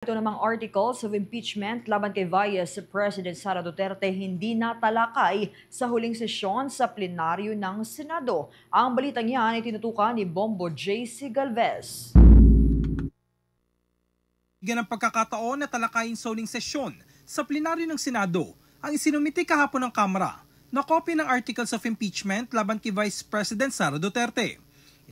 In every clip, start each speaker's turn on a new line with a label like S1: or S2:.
S1: Ito namang articles of impeachment laban kay Vice President Sara Duterte hindi natalakay sa huling sesyon sa plenaryo ng Senado. Ang balitang yan ay tinutukan ni Bombo J.C. Galvez.
S2: Bigyan ng pagkakataon na talakayin sa huling sesyon sa plenaryo ng Senado ang isinumiti kahapon ng Kamara na kopya ng articles of impeachment laban kay Vice President Sara Duterte.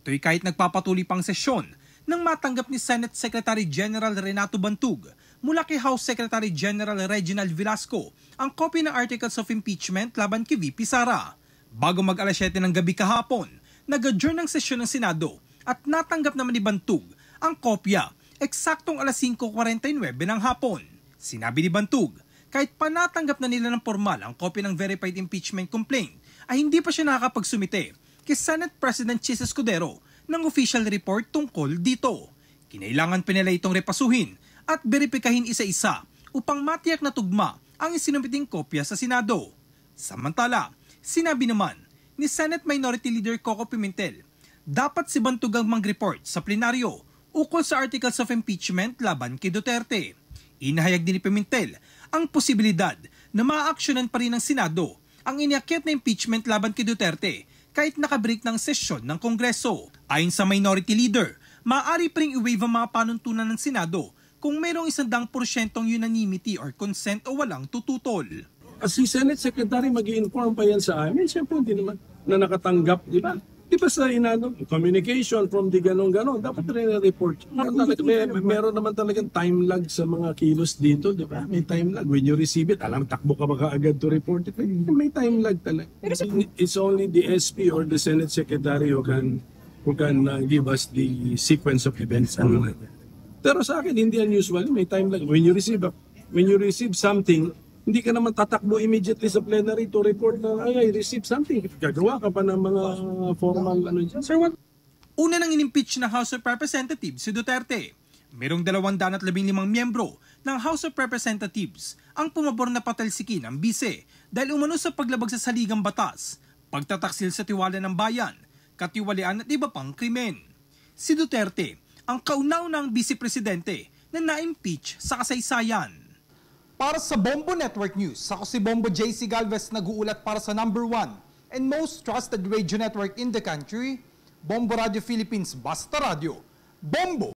S2: Ito'y kahit nagpapatuloy pang sesyon nang matanggap ni Senate Secretary General Renato Bantug mula kay House Secretary General Reginald Velasco ang kopya ng articles of impeachment laban kay VP Sara. Bago mag-alas 7 ng gabi kahapon, nag-adjourn ng sesyon ng Senado at natanggap naman ni Bantug ang kopya eksaktong alas 5:49 ng hapon. Sinabi ni Bantug, kahit pa natanggap na nila ng formal ang kopya ng verified impeachment complaint, ay hindi pa siya nakakapagsumite kay Senate President Chis Escudero ng official report tungkol dito. Kinailangan pa nila itong repasuhin at beripikahin isa-isa upang matiyak na tugma ang isinumiting kopya sa Senado. Samantala, sinabi naman ni Senate Minority Leader Coco Pimentel, dapat si Bantug ang mag-report sa plenaryo ukol sa articles of impeachment laban kay Duterte. Inahayag din ni Pimentel ang posibilidad na maaaksyonan pa rin ng Senado ang iniakyat na impeachment laban kay Duterte kahit nakabreak ng sesyon ng Kongreso. Ayon sa Minority Leader, maaari pa rin i-waive ang mga panuntunan ng Senado kung mayroong 100% unanimity or consent o walang tututol.
S3: Si Senate Secretary mag-i-inform pa yan sa amin, siyempre hindi naman na nakatanggap, di ba? Di ba sa communication from the ganon-ganon, dapat rin na-report. Meron naman talagang time lag sa mga kilos dito, di ba? May time lag. When you receive it, alam, takbo ka ba kaagad to report it? May time lag talaga. It's only the SP or the Senate Secretary who can give us the sequence of events. Pero sa akin, hindi unusual. May time lag. When you receive something, hindi ka naman tatakbo immediately sa plenary to report na I received something. Gagawa ka pa ng mga formal ano dyan.
S2: Sir, what? Una nang inimpeach ng House of Representatives si Duterte. Merong 215 miyembro ng House of Representatives ang pumabor na patalsikin ang bise dahil umano sa paglabag sa saligang batas, pagtataksil sa tiwala ng bayan, katiwalian at iba pang krimen. Si Duterte ang kauna-unang vice-presidente na na-impeach sa kasaysayan.
S4: Para sa Bombo Network News, ako si Bombo J.C. Galvez nag-uulat para sa #1 and most trusted radio network in the country, Bombo Radio Philippines Basta Radio. Bombo!